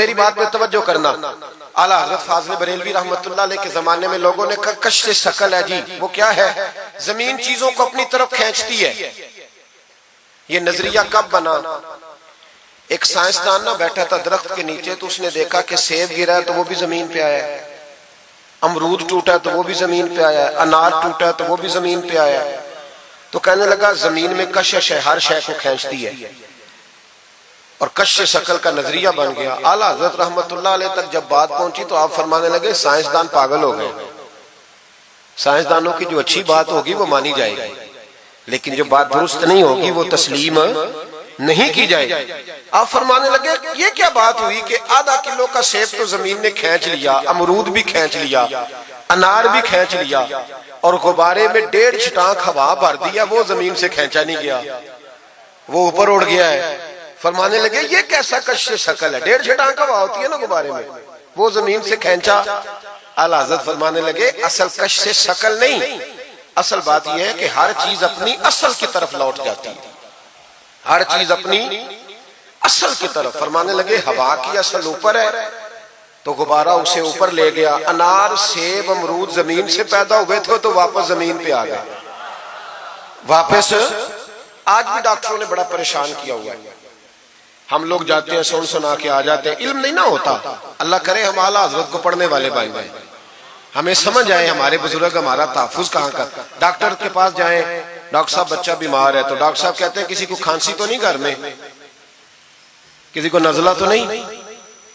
میری بات میں توجہ کرنا، اعلیٰ حضرت فاضل بریلوی رحمت اللہ علیہ کے زمانے میں لوگوں نے کہا کشش ثقل ہے جی، وہ کیا ہے؟ زمین چیزوں کو اپنی طرف کھینچتی ہے۔ یہ نظریہ کب بنا؟ ایک سائنسدان نہ بیٹھا تھا درخت کے نیچے، تو اس نے دیکھا کہ سیب گرا ہے تو وہ بھی زمین پہ آیا ہے، امرود ٹوٹا ہے تو وہ بھی زمین پہ آیا ہے، انار ٹوٹا ہے تو وہ بھی زمین پہ آیا ہے۔ تو کہنے لگا زمین میں کشش ہے، ہر شے کو کھینچتی ہے، اور کشش ثقل کا نظریہ بن گیا۔ اعلیٰ حضرت رحمت اللہ علیہ تک جب بات پہنچی تو آپ فرمانے لگے سائنسدان پاگل ہو گئے، سائنسدانوں کی جو اچھی بات ہوگی وہ مانی جائے گی، لیکن جو بات درست نہیں ہوگی وہ تسلیم نہیں کی جائے گی۔ آپ فرمانے لگے یہ کیا بات ہوئی کہ آدھا کلو کا سیب تو زمین نے کھینچ لیا، امرود بھی کھینچ لیا، انار بھی کھینچ لیا، اور غبارے میں 1.5 چھٹانک ہوا بھر دیا، وہ زمین سے کھینچا نہیں گیا، وہ اوپر اڑ گیا ہے۔ فرمانے لگے یہ کیسا کشش ثقل ہے، 1.5 چھٹانک ہوا ہوتی ہے نا غبارے میں، وہ زمین سے کھینچا۔ اعلیٰ حضرت فرمانے لگے اصل کشش ثقل نہیں، اصل بات یہ ہے کہ ہر چیز اپنی اصل کی طرف لوٹ جاتی ہے، ہر چیز اپنی اصل کی طرف۔ فرمانے لگے ہوا کی اصل اوپر ہے تو غبارہ اسے اوپر لے گیا، انار سیب امرود زمین سے پیدا ہوئے تھے تو واپس زمین پہ آ گئے، واپس۔ آج بھی ڈاکٹروں نے بڑا پریشان کیا ہوا ہے، ہم لوگ جاتے ہیں سنا کے آ جاتے ہیں، علم نہیں نہ ہوتا۔ اللہ کرے ہم اعلیٰ حضرت کو پڑھنے والے بھائی بھائی ہمیں سمجھ آئے ہمارے بزرگ ہمارا تحفظ کہاں کا۔ ڈاکٹر کے پاس جائیں، ڈاکٹر صاحب بچہ بیمار ہے تو ڈاکٹر صاحب کہتے ہیں کسی کو کھانسی تو نہیں گھر میں، کسی کو نزلہ تو نہیں،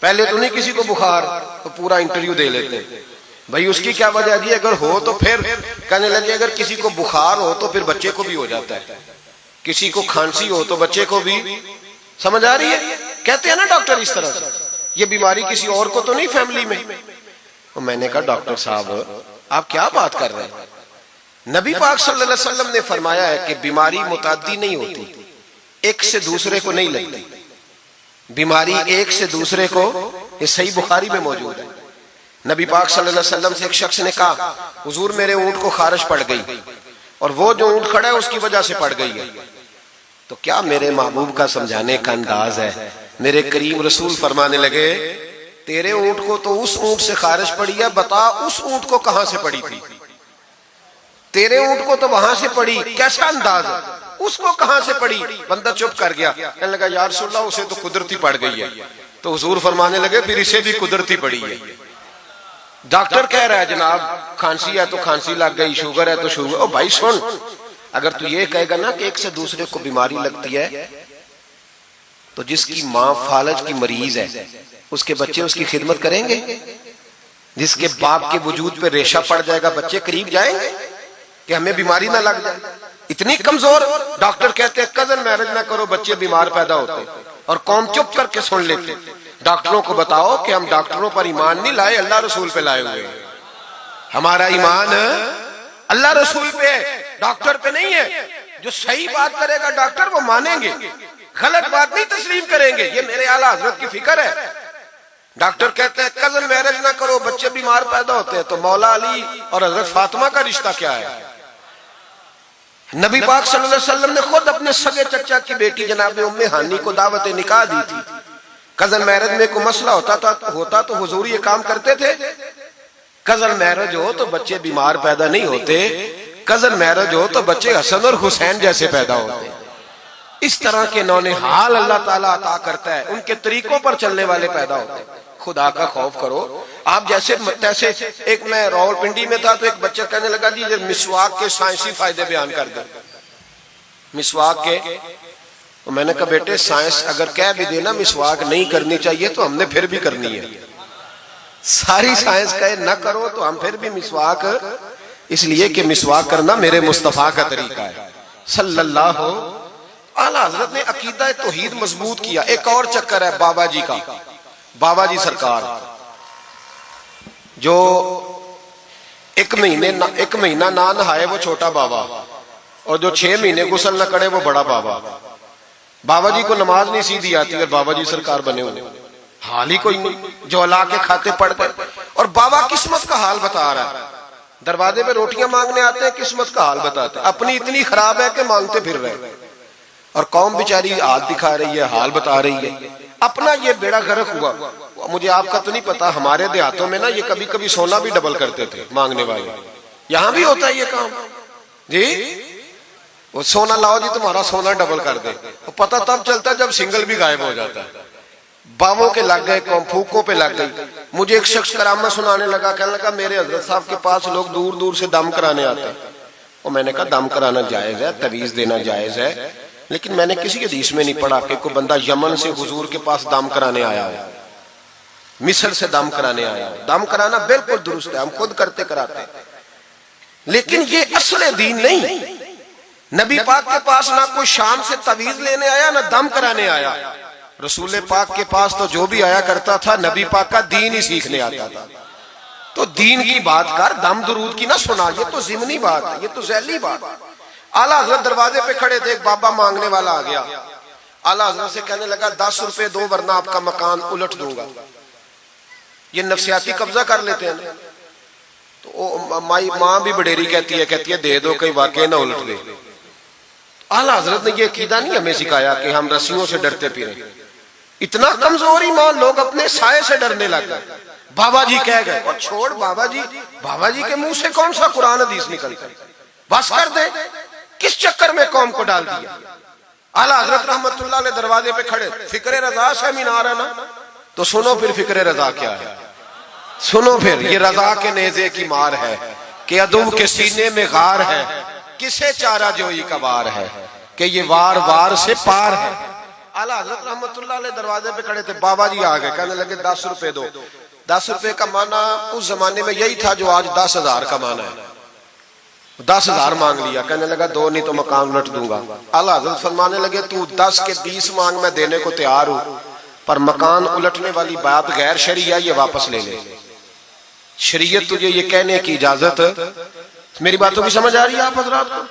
پہلے تو نہیں کسی کو بخار، تو پورا انٹرویو دے لیتے ہیں بھائی اس کی کیا وجہ جی، اگر ہو تو پھر کہنے لگے اگر کسی کو بخار ہو تو پھر بچے کو بھی ہو جاتا ہے، کسی کو کھانسی ہو تو بچے کو بھی۔ سمجھ آ رہی ہے؟ کہتے ہیں نا ڈاکٹر اس طرح سے، یہ بیماری کسی اور کو تو نہیں فیملی میں۔ میں نے کہا ڈاکٹر صاحب آپ کیا بات کر رہے ہیں؟ نبی پاک صلی اللہ علیہ وسلم نے فرمایا ہے کہ بیماری متعدی نہیں ہوتی، ایک سے دوسرے کو نہیں لگتی، بیماری ایک سے دوسرے کو، یہ صحیح بخاری میں موجود ہے۔ نبی پاک صلی اللہ علیہ وسلم سے ایک شخص نے کہا حضور میرے اونٹ کو خارش پڑ گئی، اور وہ جو اونٹ کھڑا ہے اس کی وجہ سے پڑ گئی ہے۔ تو کیا میرے محبوب کا سمجھانے کا انداز ہے؟ میرے کریم رسول فرمانے لگے تیرے اونٹ کو تو اس اونٹ سے خارش پڑی ہے، بتا اس اونٹ کو کہاں سے پڑی تھی؟ تیرے اونٹ کو تو وہاں سے پڑی، کیسا انداز ہے، اس کو کہاں سے پڑی؟ بندہ چپ کر گیا، کہنے لگا یا رسول اللہ اسے تو قدرتی پڑ گئی ہے۔ تو حضور فرمانے لگے پھر اسے بھی قدرتی پڑی ہے۔ ڈاکٹر کہہ رہا ہے جناب کھانسی ہے تو کھانسی لگ گئی، شوگر ہے تو شوگر۔ او بھائی سن، اگر تو یہ کہے گا نا کہ ایک سے دوسرے کو بیماری لگتی ہے، تو جس کی ماں فالج کی مریض ہے اس کے بچے اس کی خدمت کریں گے؟ جس کے باپ کے وجود پہ ریشہ پڑ جائے گا بچے قریب جائیں گے کہ ہمیں بیماری نہ لگ جائے؟ اتنی کمزور۔ ڈاکٹر کہتے ہیں کزن میرج نہ کرو بچے بیمار پیدا ہوتے، اور قوم چپ کر کے سن لیتے۔ ڈاکٹروں کو بتاؤ کہ ہم ڈاکٹروں پر ایمان نہیں لائے، اللہ رسول پہ لائے ہوئے، ہمارا ایمان اللہ رسول پہ، ڈاکٹر پہ نہیں ہے۔ جو صحیح بات کرے گا ڈاکٹر وہ مانیں گے، غلط بات نہیں تسلیم کریں گے، یہ میرے اعلیٰ حضرت کی فکر ہے۔ ڈاکٹر کہتے ہیں کزن میرج نہ کرو بچے بیمار پیدا ہوتے ہیں، تو مولا علی اور حضرت فاطمہ کا رشتہ کیا ہے؟ نبی پاک صلی اللہ علیہ وسلم نے خود اپنے سگے چچا کی بیٹی جناب ام ہانی کو دعوت نکاح دی تھی۔ کزن میرج میں کوئی مسئلہ ہوتا تو حضور یہ کام کرتے تھے؟ کزن میرج ہو تو بچے بیمار پیدا نہیں ہوتے، کزن میرج ہو تو بچے حسن اور حسین جیسے پیدا ہوتے۔ اس طرح کے نونہال اللہ تعالیٰ عطا کرتا ہے، ان کے طریقوں پر چلنے والے پیدا ہوتے ہیں۔ خدا کا خوف کرو۔ آپ جیسے ایک میں راول پنڈی میں تھا تو ایک بچہ کہنے لگا جی مسواک کے سائنسی فائدے بیان کر دیں، مسواک کے۔ میں نے کہا بیٹے سائنس اگر کہہ بھی دینا مسواک نہیں کرنی چاہیے تو ہم نے پھر بھی کرنی ہے، ساری سائنس کہے نہ کرو تو ہم پھر بھی مسواک، اس لیے کہ مسواک کرنا میرے مصطفیٰ کا طریقہ ہے صلی اللہ۔ اعلیٰ حضرت نے عقیدہ توحید مضبوط کیا۔ ایک اور چکر ہے بابا جی کا، بابا جی سرکار جو ایک مہینہ نہ نہائے وہ چھوٹا بابا، اور جو 6 مہینے غسل نہ کرے وہ بڑا بابا۔ بابا جی کو نماز نہیں سیدھی آتی اور بابا جی سرکار بنے ہوئے، حال ہی کوئی نہیں، جو اللہ کے کھاتے پڑ گئے۔ اور بابا قسمت کا حال بتا رہا ہے، دروازے پہ روٹیاں مانگنے آتے ہیں، قسمت کا حال بتاتے ہیں، اپنی اتنی خراب ہے کہ مانگتے پھر رہے، اور قوم بیچاری حال دکھا رہی ہے، حال بتا رہی ہے۔ اپنا یہ بیڑا غرق ہوا. مجھے آپ کا تو نہیں پتا، ہمارے دیہاتوں میں نا یہ کبھی کبھی سونا بھی ڈبل کرتے تھے مانگنے والے. یہاں بھی ہوتا ہے یہ کام جی، وہ سونا لاؤ جی تمہارا سونا ڈبل کر دے. وہ پتہ تب چلتا ہے جب سنگل بھی غائب ہو جاتا ہے. باووں کے لگ گئے، پھوکوں پہ لگ گئی. مجھے ایک شخص کرامت سنانے لگا، کہنے لگا میرے حضرت صاحب کے پاس لوگ دور دور سے دم کرانے آتے ہیں. اور میں نے کہا دم کرانا جائز ہے، تعویذ دینا جائز ہے، لیکن میں نے کسی حدیث میں نہیں پڑھا کہ کوئی بندہ یمن سے حضور کے پاس دم کرانے آیا ہے، مصر سے دم کرانے آیا ہے. دم کرانا بالکل درست ہے، ہم خود کرتے کراتے ہیں، لیکن یہ اصل دین نہیں. نبی پاک کے پاس نہ کوئی شام سے تعویذ لینے آیا نہ دم کرانے آیا. رسول پاک کے پاس تو جو بھی آیا کرتا تھا نبی پاک کا دین ہی سیکھنے آتا تھا. تو دین کی بات کر، دم درود کی نہ سنا، یہ تو ضمنی بات ہے، یہ تو ذیلی بات ہے. اعلیٰ حضرت دروازے پہ کھڑے تھے، ایک بابا مانگنے والا آ گیا. اعلیٰ حضرت سے کہنے لگا 10 روپے دو ورنہ آپ کا مکان الٹ دوں گا. یہ نفسیاتی قبضہ کر لیتے ہیں. تو ماں بھی بڑیری کہتی ہے دے دو کہیں واقعی نہ الٹ دے. اعلیٰ حضرت نے یہ عقیدہ نہیں ہمیں سکھایا کہ ہم رسیوں سے ڈرتے پھریں. اتنا کمزور ایمان، لوگ اپنے سائے سے ڈرنے لگ گئے. بابا جی کہہ گئے، اور چھوڑ بابا جی کے منہ سے کون سا قرآن حدیث نکلتا ہے، بس کر دے. کس چکر میں قوم کو ڈال دیا. اعلیٰ حضرت رحمت اللہ علیہ دروازے پہ کھڑے، فکر رضا سے مینار ہے نا، تو سنو پھر فکر رضا کیا ہے. سنو پھر یہ رضا کے نیزے کی مار ہے کہ عدو کے سینے میں غار ہے، کسے چارہ جوئی کا وار ہے کہ یہ وار وار سے پار ہے. اعلیٰ حضرت رحمت اللہ علیہ دروازے پہ کھڑے تھے، بابا جی آ گئے، کہنے لگے 10 روپے دو. 10 روپے کا معنی اس زمانے میں یہی تھا جو آج 10,000 کا معنی ہے. 10,000 مانگ لیا، کہنے لگا دو نہیں تو مکان الٹ دوں گا. اعلیٰ حضرت فرمانے لگے تو 10 کے 20 مانگ، میں دینے کو تیار ہوں، پر مکان الٹنے والی بات غیر شرعی ہے، یہ واپس لے لے. شریعت تجھے یہ کہنے کی اجازت، میری باتوں کی سمجھ آ رہی ہے آپ حضرات کو؟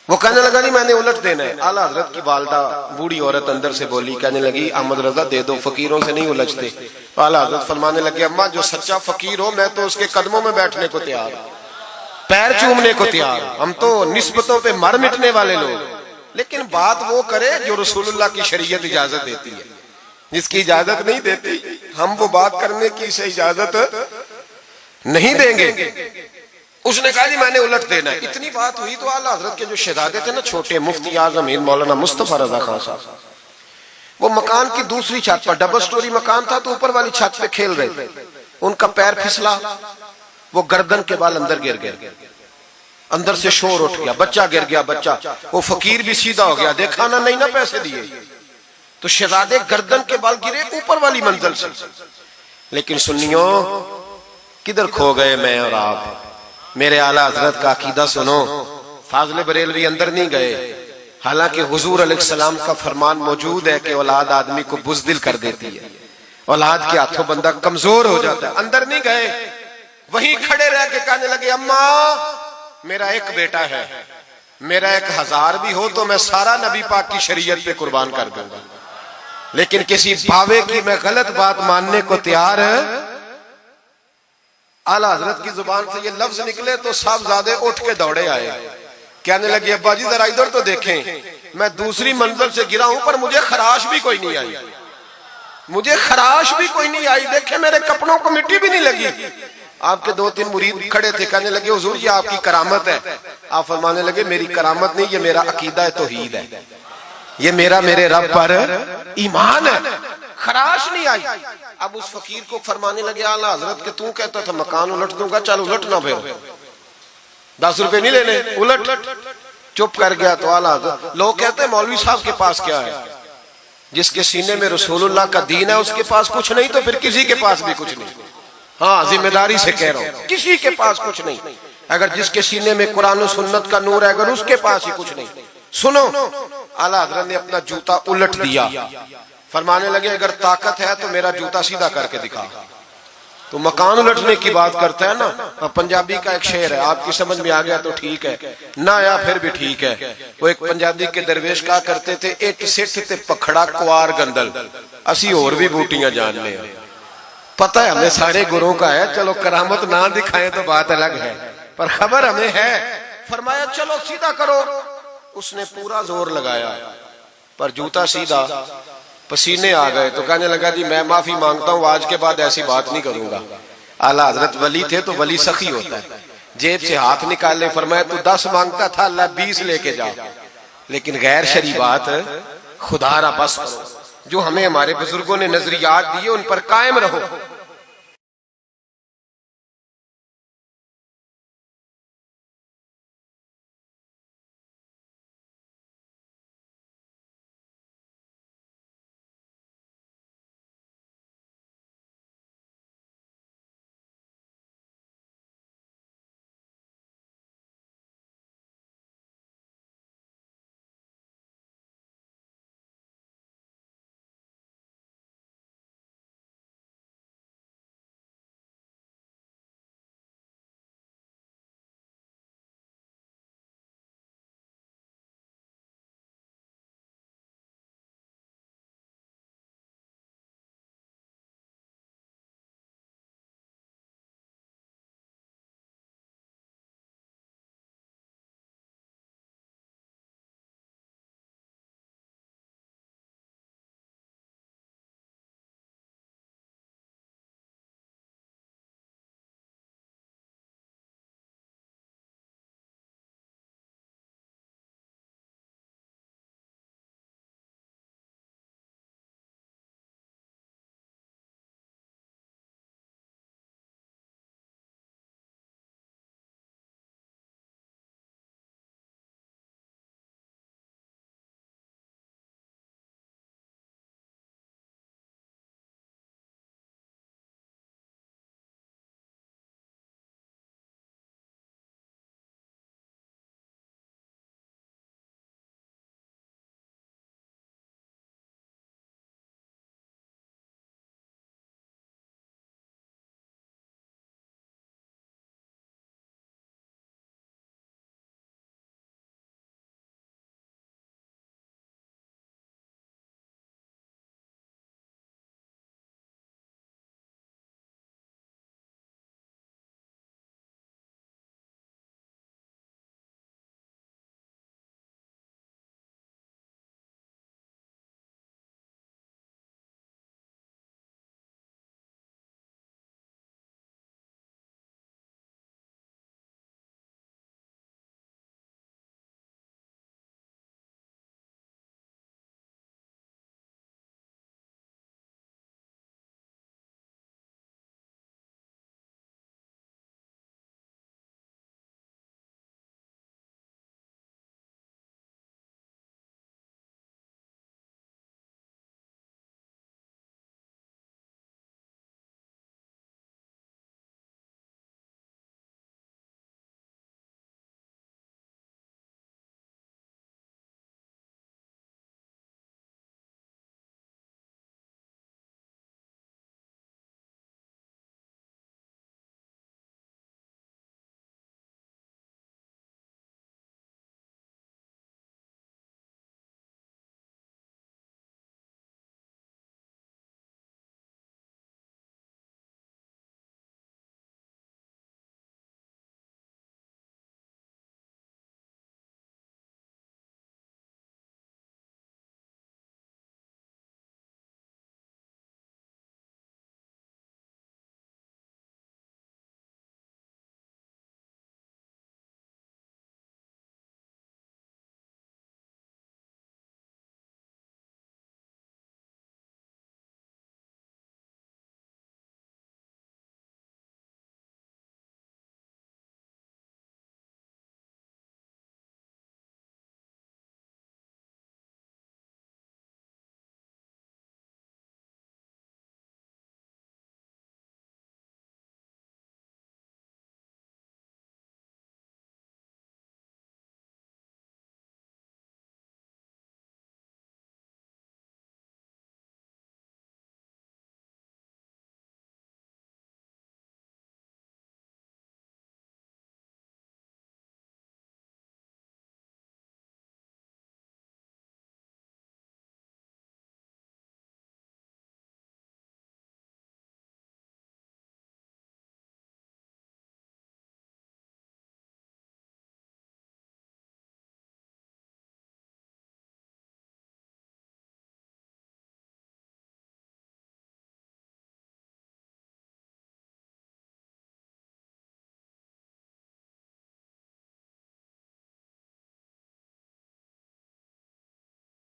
وہ کہنے لگا نہیں میں نے الٹ دینا ہے. اعلیٰ حضرت کی والدہ بوڑھی عورت اندر سے بولی، کہنے لگی احمد رضا دے دو، فقیروں سے نہیں الجھتے. اعلیٰ حضرت فرمانے لگے اماں جو سچا فقیر ہو میں تو اس کے قدموں میں بیٹھنے کو تیار ہوں، پیر چومنے کو تیار. ہم تو نسبتوں پہ مر مٹنے والے لوگ، لیکن بات وہ کرے جو رسول اللہ کی شریعت اجازت دیتی ہے. جس کی اجازت نہیں دیتی ہم وہ بات کرنے کی اسے اجازت نہیں دیں گے. اس نے کہا جی میں نے الٹ دینا ہے. اتنی بات ہوئی تو اعلیٰ حضرت کے جو شہزادے تھے نا چھوٹے، مفتی اعظم مولانا مصطفیٰ رضا خان صاحب، وہ مکان کی دوسری چھت پر، ڈبل سٹوری مکان تھا تو اوپر والی چھت پہ کھیل رہے تھے. ان کا پیر پھسلا، وہ گردن کے بال اندر گر گئے، اندر سے شور اٹھ گیا، بچہ گر گیا. بچہ وہ فقیر بھی سیدھا ہو گیا، دیکھا نہ نہیں نہ پیسے دیے تو شہزادے گردن کے بال گرے اوپر والی منزل سے. لیکن سنیوں کدھر کھو گئے میں اور آپ. میرے اعلیٰ حضرت کا عقیدہ سنو. فاضل بریلوی اندر نہیں گئے، حالانکہ حضور علیہ السلام کا فرمان موجود ہے کہ اولاد آدمی کو بزدل کر دیتی ہے، اولاد کے ہاتھوں بندہ کمزور ہو جاتا ہے. اندر نہیں گئے، وہیں کھڑے رہ کے کہنے لگے اماں میرا ایک بیٹا ہے، میرا 1000 بھی ہو تو میں سارا نبی پاک کی شریعت پہ قربان کر دوں گا، لیکن کسی باوے کی میں غلط بات ماننے کو تیار ہے. اعلیٰ حضرت کی زبان سے یہ لفظ نکلے تو صاحبزادے اٹھ کے دوڑے آئے، کہنے لگے ابا جی ذرا ادھر تو دیکھیں، میں دوسری منزل سے گرا ہوں پر مجھے خراش بھی کوئی نہیں آئی، مجھے خراش بھی کوئی نہیں آئی، دیکھیں میرے کپڑوں کو مٹی بھی نہیں لگی. آپ کے 2-3 مرید کھڑے تھے، کہنے لگے حضور یہ آپ کی کرامت ہے. آپ فرمانے لگے میری کرامت نہیں، یہ میرا عقیدہ توحید ہے، یہ میرے رب پر ایمان ہے، خراش نہیں آئی. اب اس فقیر کو فرمانے لگے اعلیٰ حضرت کہ تو کہتا تھا مکان الٹ دوں گا، چل الٹنا پھر 10 روپے نہیں لینے، الٹ. چپ کر گیا. تو اعلیٰ حضرت، لوگ کہتے ہیں مولوی صاحب کے پاس کیا ہے؟ جس کے سینے میں رسول اللہ کا دین ہے اس کے پاس کچھ نہیں تو پھر کسی کے پاس بھی کچھ نہیں. ہاں ذمہ داری سے کہہ رہا ہوں، کسی کے پاس کچھ نہیں. اگر جس کے سینے میں قرآن و سنت کا نور ہے اگر اس کے پاس ہی کچھ نہیں. سنو، اعلیٰ حضرت نے اپنا جوتا الٹ دیا، فرمانے لگے اگر طاقت ہے تو میرا جوتا سیدھا کر کے دکھا. تو مکان الٹنے کی بات کرتا ہے نا، پنجابی کا ایک شعر ہے، آپ کی سمجھ میں آ گیا تو ٹھیک ہے، نہ آیا پھر بھی ٹھیک ہے. وہ ایک پنجابی کے درویش کہا کرتے تھے ایک سٹھ تے پکھڑا کوار گندل، اسی اور بھی بوٹیاں جان لیں. پتہ ہے ہمیں سارے گروہ کا ہے، چلو کرامت نہ دکھائیں تو بات الگ ہے، پر خبر ہمیں ہے. فرمایا چلو سیدھا کرو. اس نے پورا زور لگایا پر جوتا سیدھا پسینے آ گئے تو کہنے لگا جی میں معافی مانگتا ہوں، آج کے بعد ایسی بات نہیں کروں گا۔ اعلیٰ حضرت ولی تھے تو ولی سخی ہوتا ہے، جیب سے ہاتھ نکالے فرمایا تو 10 مانگتا تھا، اللہ 20 لے کے جا، لیکن غیر شرعی بات خدا را بس کرو۔ جو ہمیں ہمارے بزرگوں نے نظریات دیے ان پر قائم رہو۔